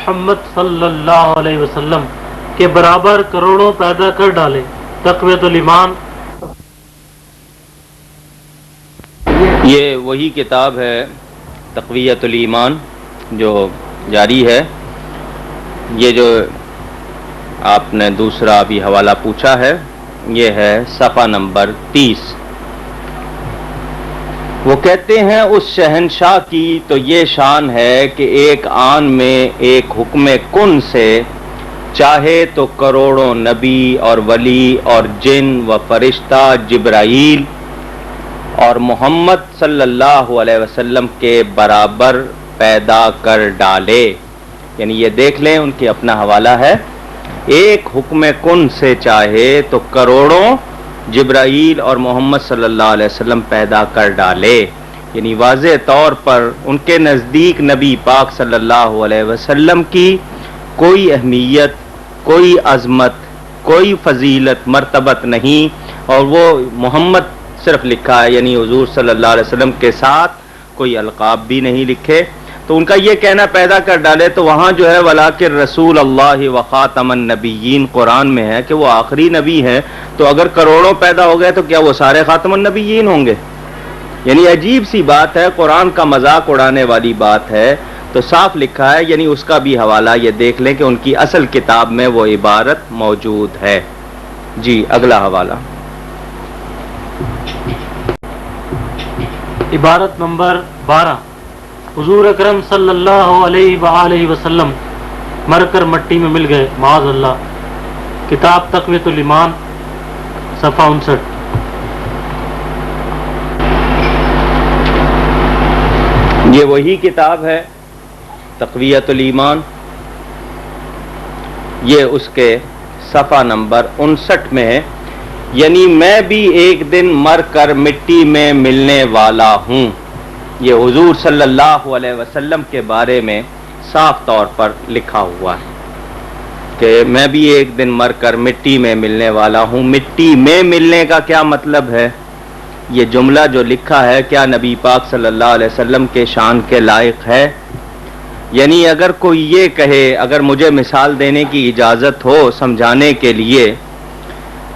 محمد صلی اللہ علیہ وسلم کے برابر کروڑوں پیدا کر ڈالے۔ تقویۃ الایمان۔ یہ وہی کتاب ہے تقویۃ الایمان جو جاری ہے۔ یہ جو آپ نے دوسرا ابھی حوالہ پوچھا ہے یہ ہے صفحہ نمبر 30۔ وہ کہتے ہیں اس شہنشاہ کی تو یہ شان ہے کہ ایک آن میں ایک حکم کن سے چاہے تو کروڑوں نبی اور ولی اور جن و فرشتہ جبرائیل اور محمد صلی اللہ علیہ وسلم کے برابر پیدا کر ڈالے۔ یعنی یہ دیکھ لیں ان کی اپنا حوالہ ہے، ایک حکم کن سے چاہے تو کروڑوں جبرائیل اور محمد صلی اللہ علیہ وسلم پیدا کر ڈالے۔ یعنی واضح طور پر ان کے نزدیک نبی پاک صلی اللہ علیہ وسلم کی کوئی اہمیت، کوئی عظمت، کوئی فضیلت، مرتبت نہیں، اور وہ محمد صرف لکھا ہے، یعنی حضور صلی اللہ علیہ وسلم کے ساتھ کوئی القاب بھی نہیں لکھے۔ تو ان کا یہ کہنا پیدا کر ڈالے تو وہاں جو ہے وَلَٰكِن رسول اللہ وخاتم النبیین قرآن میں ہے کہ وہ آخری نبی ہیں، تو اگر کروڑوں پیدا ہو گئے تو کیا وہ سارے خاتم النبیین ہوں گے؟ یعنی عجیب سی بات ہے، قرآن کا مذاق اڑانے والی بات ہے۔ تو صاف لکھا ہے، یعنی اس کا بھی حوالہ یہ دیکھ لیں کہ ان کی اصل کتاب میں وہ عبارت موجود ہے۔ جی اگلا حوالہ عبارت نمبر 12۔ حضور اکرم صلی اللہ علیہ وآلہ وسلم مر کر مٹی میں مل گئے، معاذ اللہ۔ کتاب تقویۃ الایمان، صفحہ 59۔ یہ وہی کتاب ہے تقویۃ الایمان، یہ اس کے صفحہ نمبر 59 میں ہے۔ یعنی میں بھی ایک دن مر کر مٹی میں ملنے والا ہوں۔ یہ حضور صلی اللہ علیہ وسلم کے بارے میں صاف طور پر لکھا ہوا ہے کہ میں بھی ایک دن مر کر مٹی میں ملنے والا ہوں۔ مٹی میں ملنے کا کیا مطلب ہے؟ یہ جملہ جو لکھا ہے کیا نبی پاک صلی اللہ علیہ وسلم کے شان کے لائق ہے؟ یعنی اگر کوئی یہ کہے، اگر مجھے مثال دینے کی اجازت ہو سمجھانے کے لیے،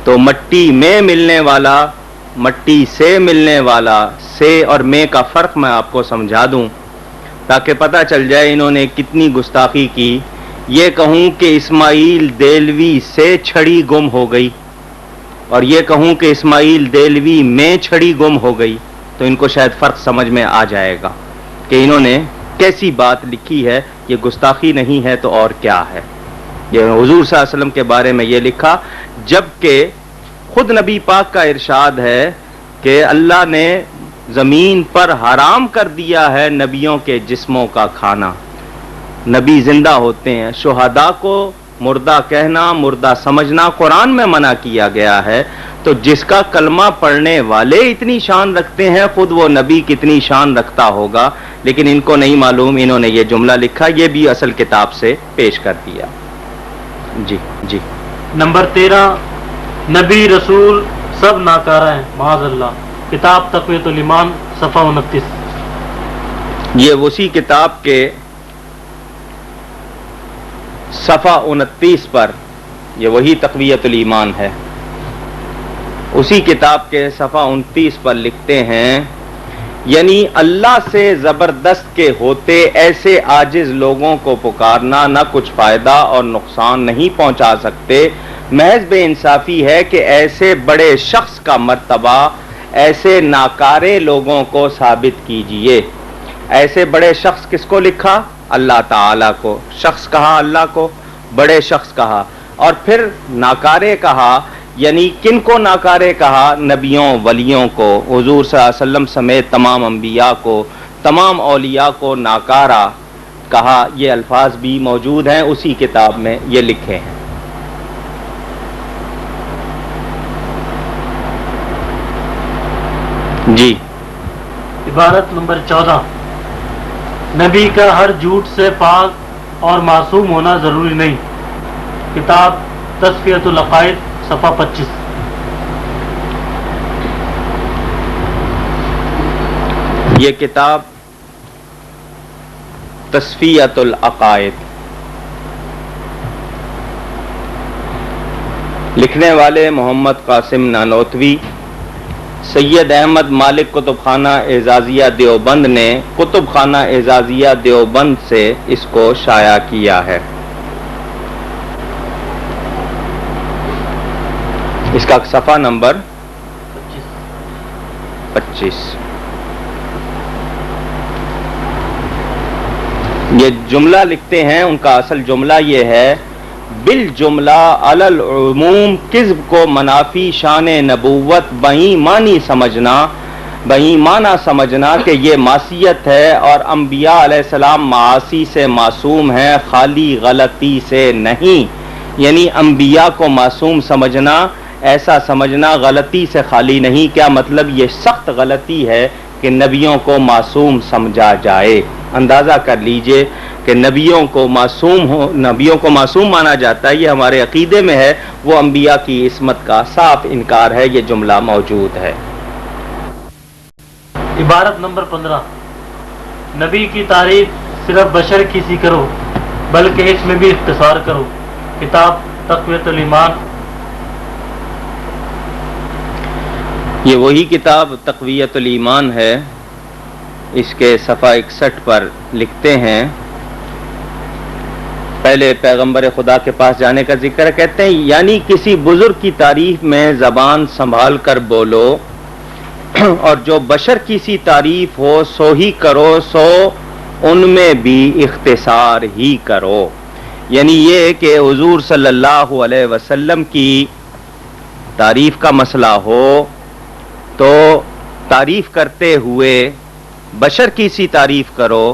تو مٹی میں ملنے والا، مٹی سے ملنے والا، سے اور میں کا فرق میں آپ کو سمجھا دوں تاکہ پتہ چل جائے انہوں نے کتنی گستاخی کی۔ یہ کہوں کہ اسماعیل دہلوی سے چھڑی گم ہو گئی، اور یہ کہوں کہ اسماعیل دہلوی میں چھڑی گم ہو گئی، تو ان کو شاید فرق سمجھ میں آ جائے گا کہ انہوں نے کیسی بات لکھی ہے۔ یہ گستاخی نہیں ہے تو اور کیا ہے؟ یہ حضور صلی اللہ علیہ وسلم کے بارے میں یہ لکھا، جبکہ خود نبی پاک کا ارشاد ہے کہ اللہ نے زمین پر حرام کر دیا ہے نبیوں کے جسموں کا کھانا۔ نبی زندہ ہوتے ہیں، شہداء کو مردہ کہنا، مردہ سمجھنا قرآن میں منع کیا گیا ہے۔ تو جس کا کلمہ پڑھنے والے اتنی شان رکھتے ہیں، خود وہ نبی کتنی شان رکھتا ہوگا، لیکن ان کو نہیں معلوم، انہوں نے یہ جملہ لکھا، یہ بھی اصل کتاب سے پیش کر دیا۔ جی نمبر 13۔ نبی رسول سب ناکارہ ہیں، معاذ اللہ۔ کتاب تقویۃ الایمان، صفحہ 29۔ یہ اسی کتاب کے صفحہ 29 پر، یہ وہی تقویۃ الایمان ہے، اسی کتاب کے صفحہ 29 پر لکھتے ہیں، یعنی اللہ سے زبردست کے ہوتے ایسے عاجز لوگوں کو پکارنا نہ کچھ فائدہ اور نقصان نہیں پہنچا سکتے۔ محض بے انصافی ہے کہ ایسے بڑے شخص کا مرتبہ ایسے ناکارے لوگوں کو ثابت کیجئے۔ ایسے بڑے شخص کس کو لکھا؟ اللہ تعالیٰ کو۔ شخص کہا اللہ کو، بڑے شخص کہا، اور پھر ناکارے کہا۔ یعنی کن کو ناکارے کہا؟ نبیوں، ولیوں کو، حضور صلی اللہ علیہ وسلم سمیت تمام انبیاء کو، تمام اولیاء کو ناکارہ کہا۔ یہ الفاظ بھی موجود ہیں اسی کتاب میں، یہ لکھے ہیں۔ جی عبارت نمبر 14۔ نبی کا ہر جھوٹ سے پاک اور معصوم ہونا ضروری نہیں۔ کتاب تصفیۃ العقائد، صفحہ 25۔ یہ کتاب تصفیۃ العقائد لکھنے والے محمد قاسم نانوتوی. سید احمد مالک کتب خانہ اعزازیہ دیوبند نے کتب خانہ اعزازیہ دیوبند سے اس کو شائع کیا ہے. اس کا صفحہ نمبر 25. یہ جملہ لکھتے ہیں، ان کا اصل جملہ یہ ہے: بالجملہ علی العموم کذب کو منافی شان نبوت بہیمانی سمجھنا کہ یہ معصیت ہے، اور انبیاء علیہ السلام معاصی سے معصوم ہیں، خالی غلطی سے نہیں. یعنی انبیاء کو معصوم سمجھنا، ایسا سمجھنا غلطی سے خالی نہیں. کیا مطلب؟ یہ سخت غلطی ہے کہ نبیوں کو معصوم سمجھا جائے. اندازہ کر لیجئے کہ نبیوں کو معصوم مانا جاتا ہے، یہ ہمارے عقیدے میں ہے. وہ انبیاء کی عصمت کا صاف انکار ہے. یہ جملہ موجود ہے. عبارت نمبر 15. نبی کی تعریف صرف بشر کی سی کرو بلکہ اس میں بھی اختصار کرو. کتاب تقویۃ الایمان. یہ وہی کتاب تقویۃ الایمان ہے. اس کے صفحہ 61 پر لکھتے ہیں، پہلے پیغمبر خدا کے پاس جانے کا ذکر کہتے ہیں، یعنی کسی بزرگ کی تعریف میں زبان سنبھال کر بولو، اور جو بشر کی سی تعریف ہو سو ہی کرو، سو ان میں بھی اختصار ہی کرو. یعنی یہ کہ حضور صلی اللہ علیہ وسلم کی تعریف کا مسئلہ ہو تو تعریف کرتے ہوئے بشر کی سی تعریف کرو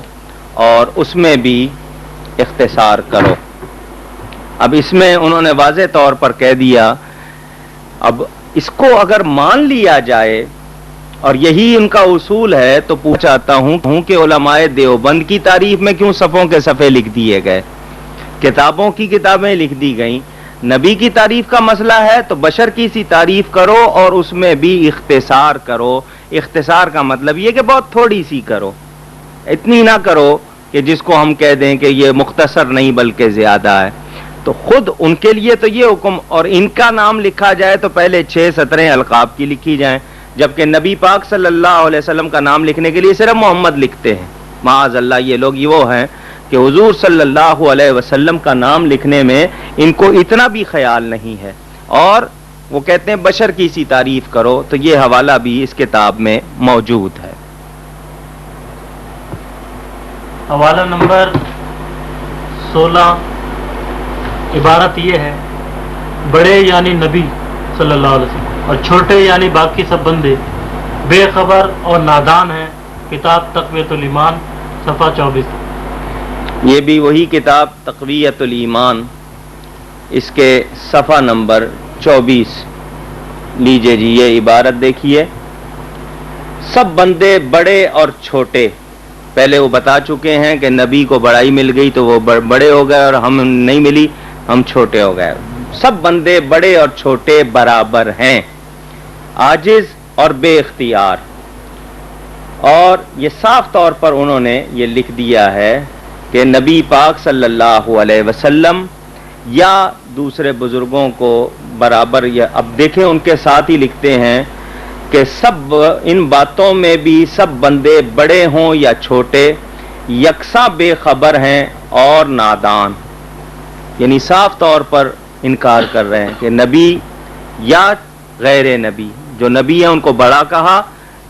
اور اس میں بھی اختصار کرو. اب اس میں انہوں نے واضح طور پر کہہ دیا، اب اس کو اگر مان لیا جائے اور یہی ان کا اصول ہے تو پوچھتا ہوں کہ علماء دیوبند کی تعریف میں کیوں صفوں کے صفحے لکھ دیے گئے، کتابوں کی کتابیں لکھ دی گئیں. نبی کی تعریف کا مسئلہ ہے تو بشر کی سی تعریف کرو اور اس میں بھی اختصار کرو. اختصار کا مطلب یہ کہ بہت تھوڑی سی کرو، اتنی نہ کرو کہ جس کو ہم کہہ دیں کہ یہ مختصر نہیں بلکہ زیادہ ہے. تو خود ان کے لیے تو یہ حکم، اور ان کا نام لکھا جائے تو پہلے 6 سطریں القاب کی لکھی جائیں، جبکہ نبی پاک صلی اللہ علیہ وسلم کا نام لکھنے کے لیے صرف محمد لکھتے ہیں. معاذ اللہ، یہ لوگ وہ ہیں کہ حضور صلی اللہ علیہ وسلم کا نام لکھنے میں ان کو اتنا بھی خیال نہیں ہے، اور وہ کہتے ہیں بشر کی سی تعریف کرو. تو یہ حوالہ بھی اس کتاب میں موجود ہے. حوالہ نمبر 16. عبارت یہ ہے: بڑے یعنی نبی صلی اللہ علیہ وسلم اور چھوٹے یعنی باقی سب بندے بے خبر اور نادان ہیں. کتاب تقویۃ الایمان، صفحہ 24. یہ بھی وہی کتاب تقویۃ الایمان، اس کے صفحہ نمبر 24. لیجئے جی، یہ عبارت دیکھیے: سب بندے بڑے اور چھوٹے. پہلے وہ بتا چکے ہیں کہ نبی کو بڑائی مل گئی تو وہ بڑے ہو گئے، اور ہم نہیں ملی ہم چھوٹے ہو گئے. سب بندے بڑے اور چھوٹے برابر ہیں، عاجز اور بے اختیار. اور یہ صاف طور پر انہوں نے یہ لکھ دیا ہے کہ نبی پاک صلی اللہ علیہ وسلم یا دوسرے بزرگوں کو برابر. یا اب دیکھیں ان کے ساتھ ہی لکھتے ہیں کہ سب ان باتوں میں بھی سب بندے بڑے ہوں یا چھوٹے یکساں بے خبر ہیں اور نادان. یعنی صاف طور پر انکار کر رہے ہیں کہ نبی یا غیر نبی، جو نبی ہیں ان کو بڑا کہا،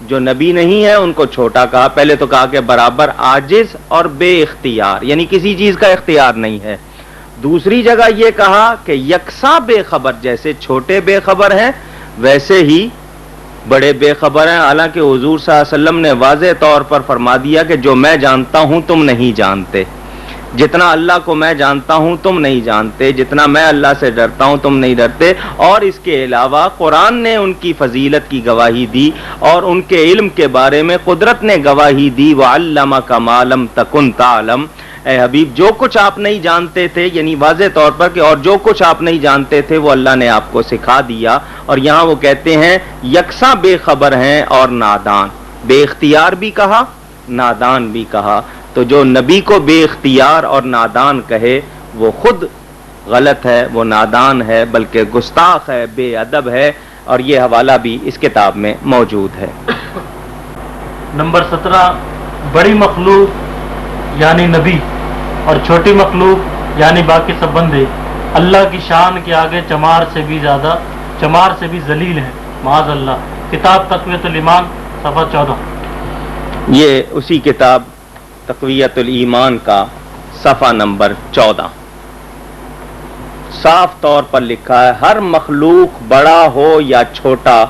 جو نبی نہیں ہے ان کو چھوٹا کہا. پہلے تو کہا کہ برابر عاجز اور بے اختیار، یعنی کسی چیز کا اختیار نہیں ہے. دوسری جگہ یہ کہا کہ یکساں بے خبر، جیسے چھوٹے بے خبر ہیں ویسے ہی بڑے بے خبر ہیں. حالانکہ حضور صلی اللہ علیہ وسلم نے واضح طور پر فرما دیا کہ جو میں جانتا ہوں تم نہیں جانتے، جتنا اللہ کو میں جانتا ہوں تم نہیں جانتے، جتنا میں اللہ سے ڈرتا ہوں تم نہیں ڈرتے. اور اس کے علاوہ قرآن نے ان کی فضیلت کی گواہی دی، اور ان کے علم کے بارے میں قدرت نے گواہی دی. وَعَلَّمَكَ مَا لَمْ تَكُنْ تَعْلَمْ. اے حبیب، جو کچھ آپ نہیں جانتے تھے، یعنی واضح طور پر کہ اور جو کچھ آپ نہیں جانتے تھے وہ اللہ نے آپ کو سکھا دیا. اور یہاں وہ کہتے ہیں یکساں بے خبر ہیں اور نادان. بے اختیار بھی کہا، نادان بھی کہا. تو جو نبی کو بے اختیار اور نادان کہے وہ خود غلط ہے، وہ نادان ہے، بلکہ گستاخ ہے، بے ادب ہے، اور یہ حوالہ بھی اس کتاب میں موجود ہے۔ نمبر 17، بڑی مخلوق یعنی نبی اور چھوٹی مخلوق یعنی باقی سب بندے اللہ کی شان کے آگے چمار سے بھی ذلیل ہیں، معاذ اللہ۔ کتاب تقویۃ الایمان، صفحہ 14۔ یہ اسی کتاب تقویۃ الایمان کا صفحہ نمبر 14۔ صاف طور پر لکھا ہے ہر مخلوق بڑا ہو یا چھوٹا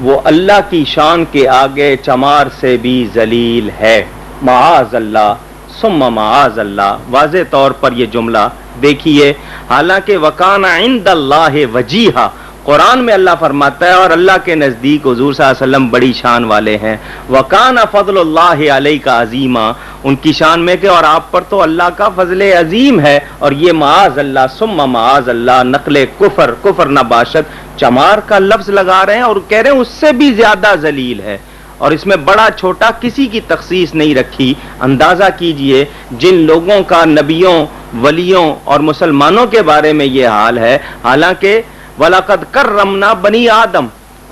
وہ اللہ کی شان کے آگے چمار سے بھی ذلیل ہے، معاذ اللہ ثم معاذ اللہ۔ واضح طور پر یہ جملہ دیکھیے، حالانکہ وکان عند اللہ وجیہا، قرآن میں اللہ فرماتا ہے اور اللہ کے نزدیک حضور صلی اللہ علیہ وسلم بڑی شان والے ہیں۔ وکان فضل اللہ علیہ عظیما، ان کی شان میں کہ اور آپ پر تو اللہ کا فضل عظیم ہے، اور یہ معاذ اللہ ثم معاذ اللہ نقل کفر نباشت چمار کا لفظ لگا رہے ہیں اور کہہ رہے ہیں اس سے بھی زیادہ ذلیل ہے، اور اس میں بڑا چھوٹا کسی کی تخصیص نہیں رکھی۔ اندازہ کیجئے جن لوگوں کا نبیوں، ولیوں اور مسلمانوں کے بارے میں یہ حال ہے، حالانکہ وَلَقَدْ كَرَّمْنَا بنی آدم،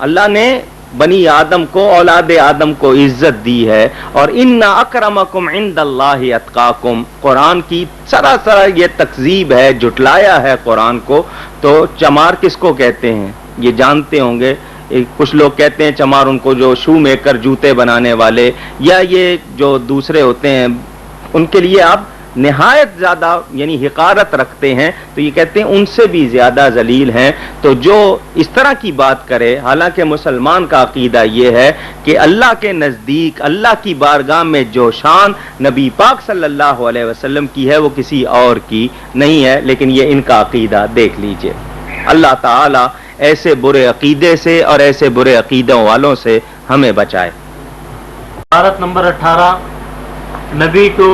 اللہ نے بنی آدم کو، اولاد آدم کو عزت دی ہے، اور اِنَّ أَكْرَمَكُمْ عِنْدَ اللَّهِ أَتْقَاكُمْ، قرآن کی سراسر یہ تکذیب ہے، جھٹلایا ہے قرآن کو۔ تو چمار کس کو کہتے ہیں یہ جانتے ہوں گے، کچھ لوگ کہتے ہیں چمار ان کو جو شو میکر، جوتے بنانے والے، یا یہ جو دوسرے ہوتے ہیں ان کے لیے آپ نہایت زیادہ یعنی حقارت رکھتے ہیں، تو یہ کہتے ہیں ان سے بھی زیادہ ذلیل ہیں۔ تو جو اس طرح کی بات کرے، حالانکہ مسلمان کا عقیدہ یہ ہے کہ اللہ کے نزدیک، اللہ کی بارگاہ میں جو شان نبی پاک صلی اللہ علیہ وسلم کی ہے وہ کسی اور کی نہیں ہے، لیکن یہ ان کا عقیدہ دیکھ لیجئے۔ اللہ تعالی ایسے برے عقیدے سے اور ایسے برے عقیدوں والوں سے ہمیں بچائے۔ عبارت نمبر 18، نبی کو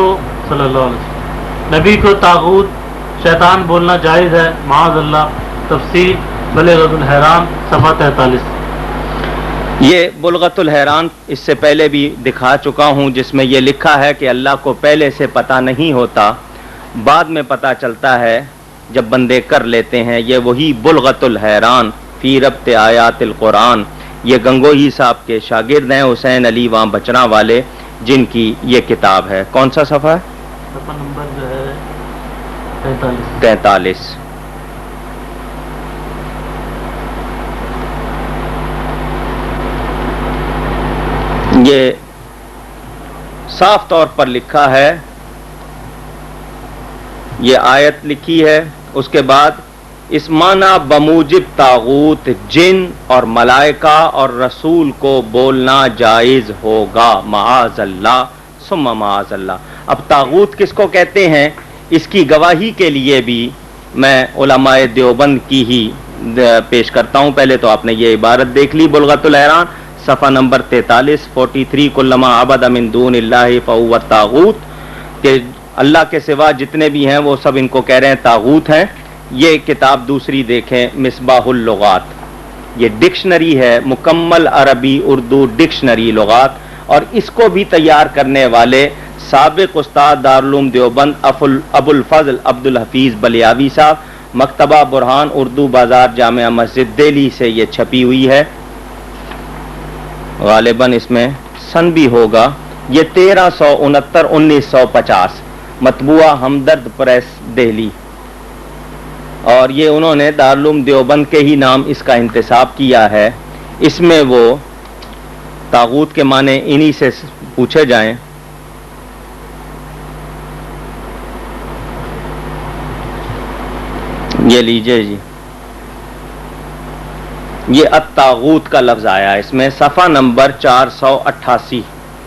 صلی اللہ علیہ وسلم، نبی کو طاغوت شیطان بولنا جائز ہے، معاذ اللہ۔ تفسیر بلغۃ الحیران، صفحہ 43۔ یہ بلغۃ الحیران اس سے پہلے بھی دکھا چکا ہوں، جس میں یہ لکھا ہے کہ اللہ کو پہلے سے پتہ نہیں ہوتا، بعد میں پتہ چلتا ہے جب بندے کر لیتے ہیں۔ یہ وہی بلغۃ الحیران فی ربط آیات القرآن، یہ گنگوہی صاحب کے شاگرد ہیں حسین علی وہاں بچنا والے، جن کی یہ کتاب ہے۔ کون سا صفحہ ہے؟ صفحہ نمبر جو ہے 43۔ 43۔ یہ صاف طور پر لکھا ہے، یہ آیت لکھی ہے، اس کے بعد اس معنی بموجب طاغوت جن اور ملائکہ اور رسول کو بولنا جائز ہوگا، معاذ اللہ ثم معاذ اللہ۔ اب طاغوت کس کو کہتے ہیں اس کی گواہی کے لیے بھی میں علماء دیوبند کی ہی پیش کرتا ہوں۔ پہلے تو آپ نے یہ عبارت دیکھ لی، بلغۃ الحیران صفحہ نمبر 43، 43، کلما عبد من دون اللہ فہو طاغوت، کہ اللہ کے سوا جتنے بھی ہیں وہ سب ان کو کہہ رہے ہیں طاغوت ہیں۔ یہ کتاب دوسری دیکھیں، مصباح اللغات، یہ ڈکشنری ہے، مکمل عربی اردو ڈکشنری لغات، اور اس کو بھی تیار کرنے والے سابق استاد دارالعلوم دیوبند ابو الفضل عبد الحفیظ بلیاوی صاحب، مکتبہ برہان اردو بازار جامعہ مسجد دہلی سے یہ چھپی ہوئی ہے۔ غالباً اس میں سن بھی ہوگا، یہ 1369 1950، مطبوعہ ہمدرد پریس دہلی، اور یہ انہوں نے دارالعلوم دیوبند کے ہی نام اس کا انتساب کیا ہے۔ اس میں وہ طاغوت کے معنی انہی سے پوچھے جائیں۔ یہ لیجئے جی، یہ الطاغوت کا لفظ آیا اس میں، صفحہ نمبر 488۔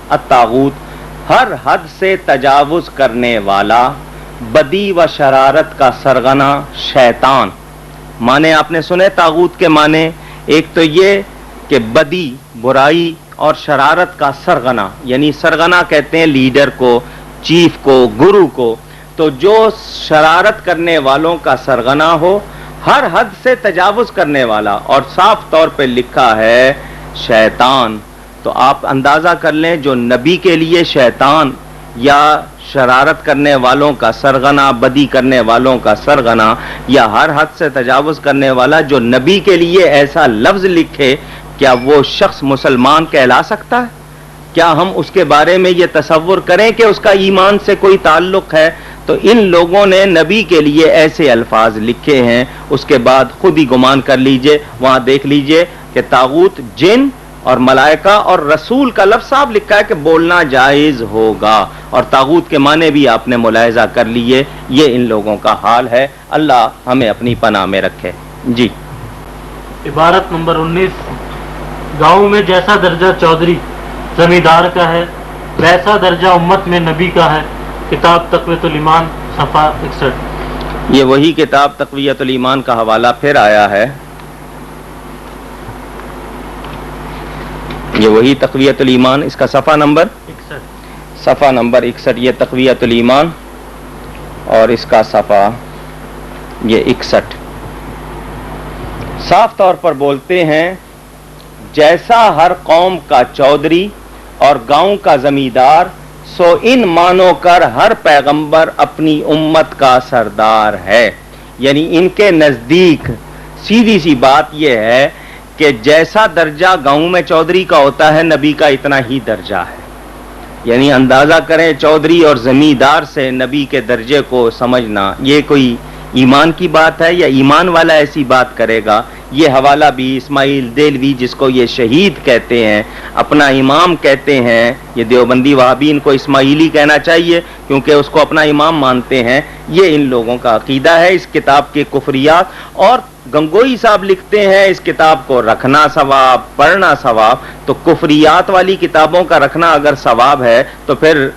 الطاغوت ہر حد سے تجاوز کرنے والا، بدی و شرارت کا سرغنہ شیطان۔ معنی آپ نے سنے طاغوت کے معنی، ایک تو یہ کہ بدی، برائی اور شرارت کا سرغنہ، یعنی سرغنہ کہتے ہیں لیڈر کو، چیف کو، گرو کو، تو جو شرارت کرنے والوں کا سرغنہ ہو، ہر حد سے تجاوز کرنے والا، اور صاف طور پہ لکھا ہے شیطان۔ تو آپ اندازہ کر لیں جو نبی کے لیے شیطان یا شرارت کرنے والوں کا سرغنا، بدی کرنے والوں کا سرغنا، یا ہر حد سے تجاوز کرنے والا جو نبی کے لیے ایسا لفظ لکھے، کیا وہ شخص مسلمان کہلا سکتا ہے؟ کیا ہم اس کے بارے میں یہ تصور کریں کہ اس کا ایمان سے کوئی تعلق ہے؟ تو ان لوگوں نے نبی کے لیے ایسے الفاظ لکھے ہیں، اس کے بعد خود ہی گمان کر لیجئے، وہاں دیکھ لیجئے کہ طاغوت جن اور ملائکہ اور رسول کا لفظ صاحب لکھا ہے کہ بولنا جائز ہوگا، اور طاغوت کے معنی بھی آپ نے ملاحظہ کر لیے۔ یہ ان لوگوں کا حال ہے، اللہ ہمیں اپنی پناہ میں رکھے۔ جی عبارت نمبر 19، گاؤں میں جیسا درجہ چودھری زمیندار کا ہے ویسا درجہ امت میں نبی کا ہے، کتاب تقویۃ الایمان صفحہ 61۔ یہ وہی کتاب تقویۃ الایمان کا حوالہ پھر آیا ہے، یہ وہی تقویۃ الایمان، اس کا صفحہ نمبر 61، یہ تقویۃ الایمان اور اس کا صفحہ یہ 61۔ صاف طور پر بولتے ہیں جیسا ہر قوم کا چودھری اور گاؤں کا زمیندار، سو ان مانو کر ہر پیغمبر اپنی امت کا سردار ہے۔ یعنی ان کے نزدیک سیدھی سی بات یہ ہے کہ جیسا درجہ گاؤں میں چودھری کا ہوتا ہے، نبی کا اتنا ہی درجہ ہے۔ یعنی اندازہ کریں چودھری اور زمیندار سے نبی کے درجے کو سمجھنا، یہ کوئی ایمان کی بات ہے یا ایمان والا ایسی بات کرے گا؟ یہ حوالہ بھی اسماعیل دہلوی، جس کو یہ شہید کہتے ہیں، اپنا امام کہتے ہیں، یہ دیوبندی وہابین کو اسماعیلی کہنا چاہیے کیونکہ اس کو اپنا امام مانتے ہیں، یہ ان لوگوں کا عقیدہ ہے۔ اس کتاب کے کفریات، اور گنگوئی صاحب لکھتے ہیں اس کتاب کو رکھنا ثواب، پڑھنا ثواب، تو کفریات والی کتابوں کا رکھنا اگر ثواب ہے تو پھر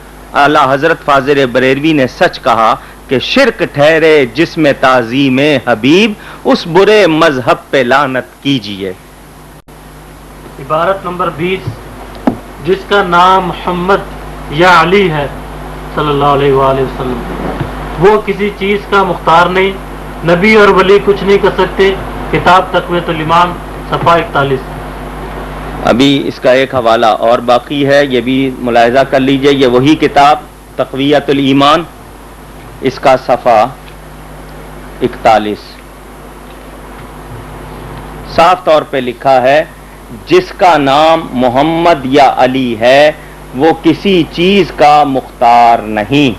اعلیٰ حضرت فاضل بریلوی نے سچ کہا کہ شرک ٹھہرے جس میں تعظیم حبیب، اس برے مذہب پہ لعنت کیجئے۔ عبارت نمبر 20، جس کا نام محمد یا علی ہے صلی اللہ علیہ وآلہ وسلم، وہ کسی چیز کا مختار نہیں، نبی اور ولی کچھ نہیں کر سکتے، کتاب تقویۃ الایمان صفحہ 41۔ ابھی اس کا ایک حوالہ اور باقی ہے، یہ بھی ملاحظہ کر لیجئے، یہ وہی کتاب تقویۃ الایمان، اس کا صفحہ 41، صاف طور پہ لکھا ہے جس کا نام محمد یا علی ہے وہ کسی چیز کا مختار نہیں۔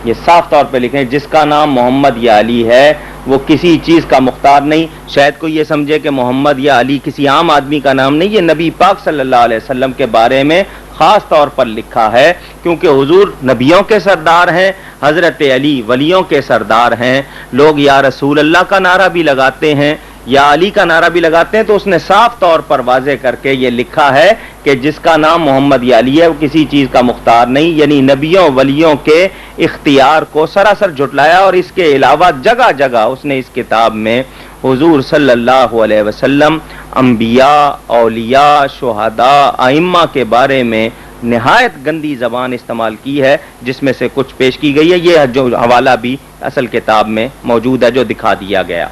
یہ صاف طور پہ لکھیں جس کا نام محمد یا علی ہے وہ کسی چیز کا مختار نہیں۔ شاید کوئی یہ سمجھے کہ محمد یا علی کسی عام آدمی کا نام نہیں، یہ نبی پاک صلی اللہ علیہ وسلم کے بارے میں خاص طور پر لکھا ہے، کیونکہ حضور نبیوں کے سردار ہیں، حضرت علی ولیوں کے سردار ہیں۔ لوگ یا رسول اللہ کا نعرہ بھی لگاتے ہیں یا علی کا نعرہ بھی لگاتے ہیں، تو اس نے صاف طور پر واضح کر کے یہ لکھا ہے کہ جس کا نام محمد یا علی ہے وہ کسی چیز کا مختار نہیں، یعنی نبیوں ولیوں کے اختیار کو سراسر جھٹلایا۔ اور اس کے علاوہ جگہ جگہ اس نے اس کتاب میں حضور صلی اللہ علیہ وسلم، انبیاء، اولیاء، شہداء، ائمہ کے بارے میں نہایت گندی زبان استعمال کی ہے، جس میں سے کچھ پیش کی گئی ہے۔ یہ جو حوالہ بھی اصل کتاب میں موجود ہے جو دکھا دیا گیا۔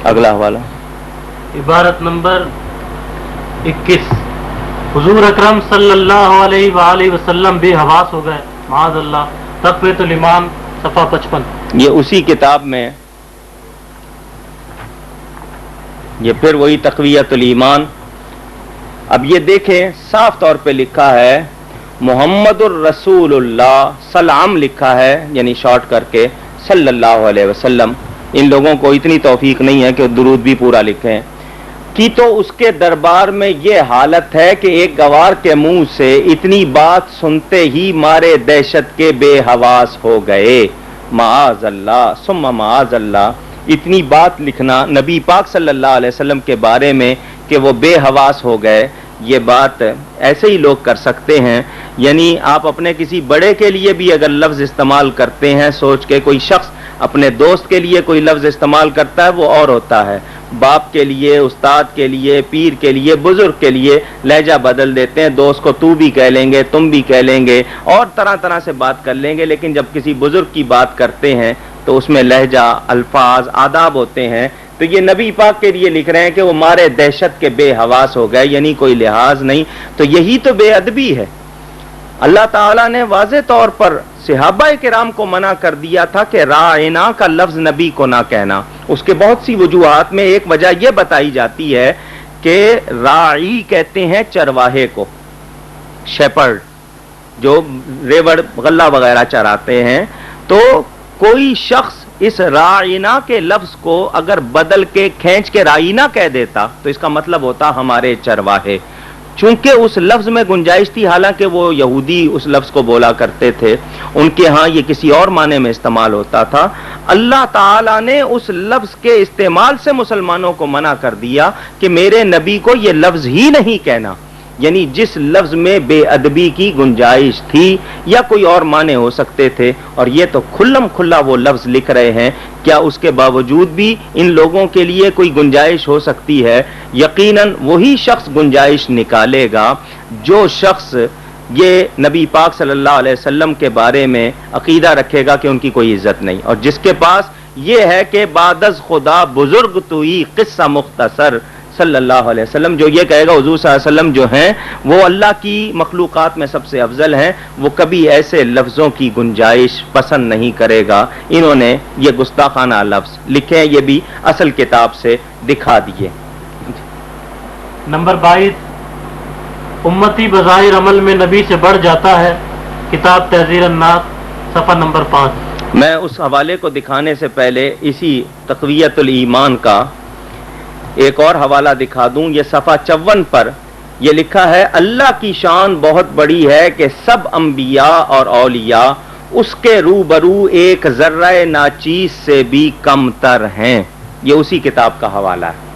اگلا حوالہ عبارت نمبر 21، حضور اکرم صلی اللہ علیہ وآلہ وسلم بے حواس ہو گئے معاذ اللہ، تقویۃ الایمان صفحہ 55۔ یہ اسی کتاب میں، یہ پھر وہی تقویۃ الایمان۔ اب یہ دیکھیں صاف طور پہ لکھا ہے محمد الرسول اللہ، سلام لکھا ہے یعنی شارٹ کر کے صلی اللہ علیہ وسلم۔ ان لوگوں کو اتنی توفیق نہیں ہے کہ درود بھی پورا لکھیں کی، تو اس کے دربار میں یہ حالت ہے کہ ایک گوار کے منہ سے اتنی بات سنتے ہی مارے دہشت کے بے حواس ہو گئے، معاذ اللہ ثم معاذ اللہ۔ اتنی بات لکھنا نبی پاک صلی اللہ علیہ وسلم کے بارے میں کہ وہ بے حواس ہو گئے، یہ بات ایسے ہی لوگ کر سکتے ہیں؟ یعنی آپ اپنے کسی بڑے کے لیے بھی اگر لفظ استعمال کرتے ہیں سوچ کے، کوئی شخص اپنے دوست کے لیے کوئی لفظ استعمال کرتا ہے وہ اور ہوتا ہے، باپ کے لیے، استاد کے لیے، پیر کے لیے، بزرگ کے لیے لہجہ بدل دیتے ہیں، دوست کو تو بھی کہہ لیں گے، تم بھی کہہ لیں گے، اور طرح طرح سے بات کر لیں گے، لیکن جب کسی بزرگ کی بات کرتے ہیں تو اس میں لہجہ، الفاظ، آداب ہوتے ہیں۔ تو یہ نبی پاک کے لیے لکھ رہے ہیں کہ وہ مارے دہشت کے بے حواس ہو گئے، یعنی کوئی لحاظ نہیں۔ تو یہی تو بے ادبی ہے، اللہ تعالیٰ نے واضح طور پر صحابہ کرام کو منع کر دیا تھا کہ رائنا کا لفظ نبی کو نہ کہنا. اس کے بہت سی وجوہات میں ایک وجہ یہ بتائی جاتی ہے کہ راعی کہتے ہیں چرواہے کو، شیپرڈ جو ریوڑ غلہ وغیرہ چراتے ہیں. تو کوئی شخص اس رائنا کے لفظ کو اگر بدل کے کھینچ کے رائنا کہہ دیتا تو اس کا مطلب ہوتا ہمارے چرواہے. چونکہ اس لفظ میں گنجائش تھی، حالانکہ وہ یہودی اس لفظ کو بولا کرتے تھے، ان کے ہاں یہ کسی اور معنی میں استعمال ہوتا تھا. اللہ تعالیٰ نے اس لفظ کے استعمال سے مسلمانوں کو منع کر دیا کہ میرے نبی کو یہ لفظ ہی نہیں کہنا. یعنی جس لفظ میں بے ادبی کی گنجائش تھی یا کوئی اور معنی ہو سکتے تھے، اور یہ تو کھلم کھلا وہ لفظ لکھ رہے ہیں، کیا اس کے باوجود بھی ان لوگوں کے لیے کوئی گنجائش ہو سکتی ہے؟ یقیناً وہی شخص گنجائش نکالے گا جو شخص یہ نبی پاک صلی اللہ علیہ وسلم کے بارے میں عقیدہ رکھے گا کہ ان کی کوئی عزت نہیں، اور جس کے پاس یہ ہے کہ بعد از خدا بزرگ توئی قصہ مختصر صلی اللہ علیہ وسلم، جو یہ کہے گا حضور صلی اللہ علیہ وسلم جو ہیں وہ اللہ کی مخلوقات میں سب سے افضل ہیں، وہ کبھی ایسے لفظوں کی گنجائش پسند نہیں کرے گا. انہوں نے یہ گستاخانہ لفظ لکھے ہیں، یہ بھی اصل کتاب سے دکھا دیے. نمبر 22، امتی بظاہر عمل میں نبی سے بڑھ جاتا ہے، کتاب تحذیر الناس، صفحہ نمبر 5. میں اس حوالے کو دکھانے سے پہلے اسی تقویت الایمان کا ایک اور حوالہ دکھا دوں. یہ صفحہ 54 پر یہ لکھا ہے، اللہ کی شان بہت بڑی ہے کہ سب انبیاء اور اولیاء اس کے روبرو ایک ذرہ ناچیز سے بھی کم تر ہیں. یہ اسی کتاب کا حوالہ ہے،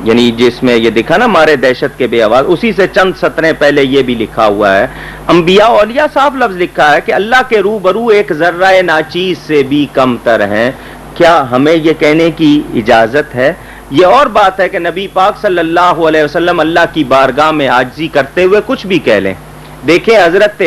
یعنی جس میں یہ دکھا نا مارے دہشت کے بے آواز، اسی سے چند سطریں پہلے یہ بھی لکھا ہوا ہے. انبیاء اولیاء صاف لفظ لکھا ہے کہ اللہ کے روبرو ایک ذرہ ناچیز سے بھی کم تر ہیں. کیا ہمیں یہ کہنے کی اجازت ہے؟ یہ اور بات ہے کہ نبی پاک صلی اللہ علیہ وسلم اللہ کی بارگاہ میں عاجزی کرتے ہوئے کچھ بھی کہہ لیں. دیکھیں حضرت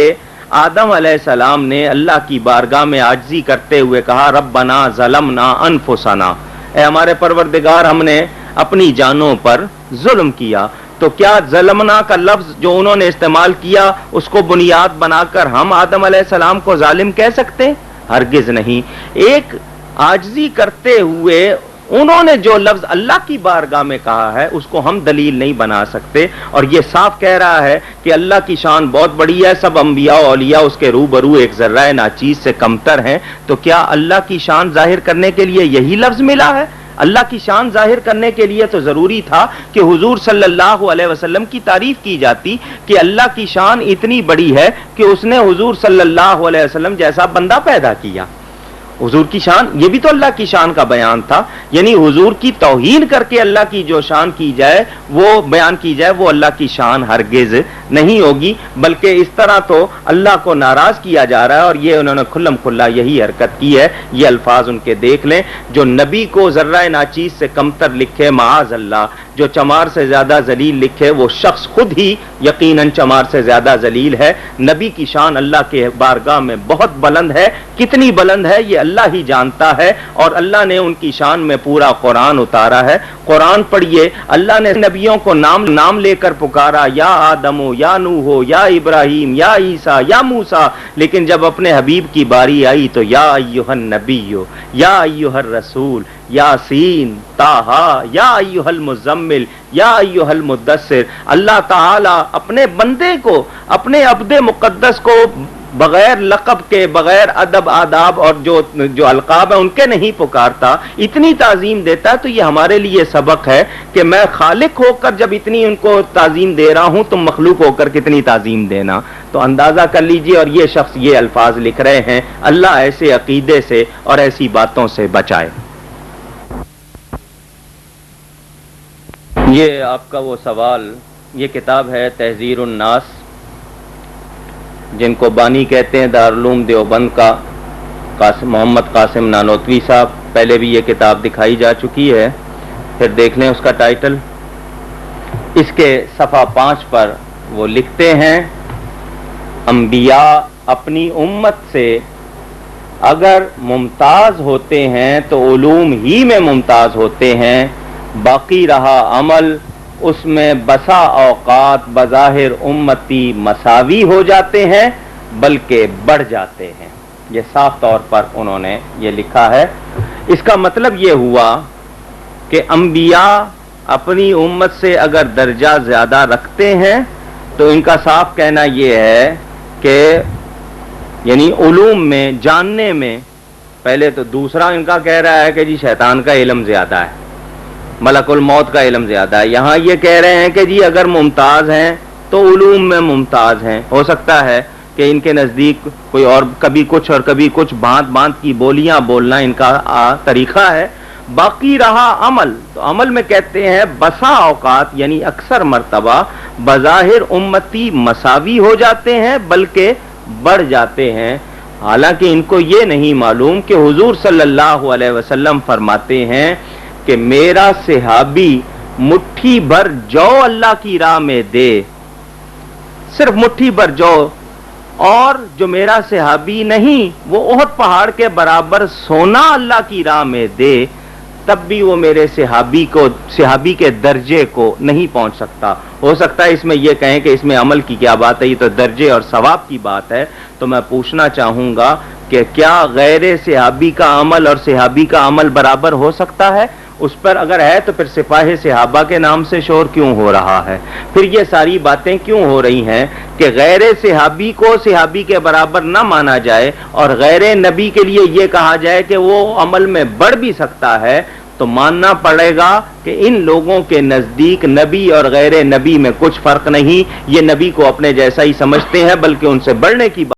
آدم علیہ السلام نے اللہ کی بارگاہ میں عاجزی کرتے ہوئے کہا، ربنا ظلمنا انفسنا، اے ہمارے پروردگار ہم نے اپنی جانوں پر ظلم کیا. تو کیا ظلمنا کا لفظ جو انہوں نے استعمال کیا اس کو بنیاد بنا کر ہم آدم علیہ السلام کو ظالم کہہ سکتے؟ ہرگز نہیں. ایک عاجزی کرتے ہوئے انہوں نے جو لفظ اللہ کی بارگاہ میں کہا ہے اس کو ہم دلیل نہیں بنا سکتے. اور یہ صاف کہہ رہا ہے کہ اللہ کی شان بہت بڑی ہے، سب انبیاء و اولیاء اس کے روبرو ایک ذرہ ناچیز سے کمتر ہیں. تو کیا اللہ کی شان ظاہر کرنے کے لیے یہی لفظ ملا ہے؟ اللہ کی شان ظاہر کرنے کے لیے تو ضروری تھا کہ حضور صلی اللہ علیہ وسلم کی تعریف کی جاتی کہ اللہ کی شان اتنی بڑی ہے کہ اس نے حضور صلی اللہ علیہ وسلم جیسا بندہ پیدا کیا. حضور کی شان، یہ بھی تو اللہ کی شان کا بیان تھا. یعنی حضور کی توہین کر کے اللہ کی جو شان کی جائے وہ بیان کی جائے، وہ اللہ کی شان ہرگز نہیں ہوگی، بلکہ اس طرح تو اللہ کو ناراض کیا جا رہا ہے. اور یہ انہوں نے کھلم کھلا یہی حرکت کی ہے. یہ الفاظ ان کے دیکھ لیں، جو نبی کو ذرہ ناچیز سے کمتر لکھے معاذ اللہ، جو چمار سے زیادہ ذلیل لکھے وہ شخص خود ہی یقیناً چمار سے زیادہ ذلیل ہے. نبی کی شان اللہ کے بارگاہ میں بہت بلند ہے. کتنی بلند ہے یہ اللہ ہی جانتا ہے، اور اللہ نے ان کی شان میں پورا قرآن اتارا ہے. قرآن پڑھیے، اللہ نے نبیوں کو نام لے کر پکارا، یا آدم ہو، یا نوح ہو، یا ابراہیم، یا عیسیٰ، یا موسیٰ. لیکن جب اپنے حبیب کی باری آئی تو یا ایھا النبی، یا ایھا الرسول، یاسین، طٰہٰ، یا ایھا المزمل، یا ایھا المدثر. اللہ تعالی اپنے بندے کو، اپنے عبد مقدس کو بغیر لقب کے، بغیر ادب آداب اور جو القاب ہیں ان کے نہیں پکارتا، اتنی تعظیم دیتا ہے. تو یہ ہمارے لیے سبق ہے کہ میں خالق ہو کر جب اتنی ان کو تعظیم دے رہا ہوں، تم مخلوق ہو کر کتنی تعظیم دینا. تو اندازہ کر لیجئے. اور یہ شخص یہ الفاظ لکھ رہے ہیں. اللہ ایسے عقیدے سے اور ایسی باتوں سے بچائے. یہ آپ کا وہ سوال، یہ کتاب ہے تحذیر الناس، جن کو بانی کہتے ہیں دارالعلوم دیوبند کا محمد قاسم نانوتوی صاحب. پہلے بھی یہ کتاب دکھائی جا چکی ہے، پھر دیکھ لیں اس کا ٹائٹل. اس کے صفحہ 5 پر وہ لکھتے ہیں، انبیاء اپنی امت سے اگر ممتاز ہوتے ہیں تو علوم ہی میں ممتاز ہوتے ہیں، باقی رہا عمل اس میں بسا اوقات بظاہر امتی مساوی ہو جاتے ہیں بلکہ بڑھ جاتے ہیں. یہ صاف طور پر انہوں نے یہ لکھا ہے. اس کا مطلب یہ ہوا کہ انبیاء اپنی امت سے اگر درجہ زیادہ رکھتے ہیں تو ان کا صاف کہنا یہ ہے کہ یعنی علوم میں جاننے میں پہلے تو دوسرا ان کا کہہ رہا ہے کہ جی شیطان کا علم زیادہ ہے, ملک الموت کا علم زیادہ ہے. یہاں یہ کہہ رہے ہیں کہ جی اگر ممتاز ہیں تو علوم میں ممتاز ہیں. ہو سکتا ہے کہ ان کے نزدیک کوئی اور کبھی کچھ اور کبھی کچھ بھانت بھانت کی بولیاں بولنا ان کا طریقہ ہے. باقی رہا عمل, تو عمل میں کہتے ہیں بسا اوقات یعنی اکثر مرتبہ بظاہر امتی مساوی ہو جاتے ہیں بلکہ بڑھ جاتے ہیں. حالانکہ ان کو یہ نہیں معلوم کہ حضور صلی اللہ علیہ وسلم فرماتے ہیں کہ میرا صحابی مٹھی بھر جو اللہ کی راہ میں دے, صرف مٹھی بھر جو, اور جو میرا صحابی نہیں وہ احد پہاڑ کے برابر سونا اللہ کی راہ میں دے, تب بھی وہ میرے صحابی کے درجے کو نہیں پہنچ سکتا. ہو سکتا ہے اس میں یہ کہیں کہ اس میں عمل کی کیا بات ہے, یہ تو درجے اور ثواب کی بات ہے. تو میں پوچھنا چاہوں گا کہ کیا غیر صحابی کا عمل اور صحابی کا عمل برابر ہو سکتا ہے؟ اس پر اگر ہے تو پھر سپاہ صحابہ کے نام سے شور کیوں ہو رہا ہے؟ پھر یہ ساری باتیں کیوں ہو رہی ہیں کہ غیر صحابی کو صحابی کے برابر نہ مانا جائے اور غیر نبی کے لیے یہ کہا جائے کہ وہ عمل میں بڑھ بھی سکتا ہے؟ تو ماننا پڑے گا کہ ان لوگوں کے نزدیک نبی اور غیر نبی میں کچھ فرق نہیں. یہ نبی کو اپنے جیسا ہی سمجھتے ہیں بلکہ ان سے بڑھنے کی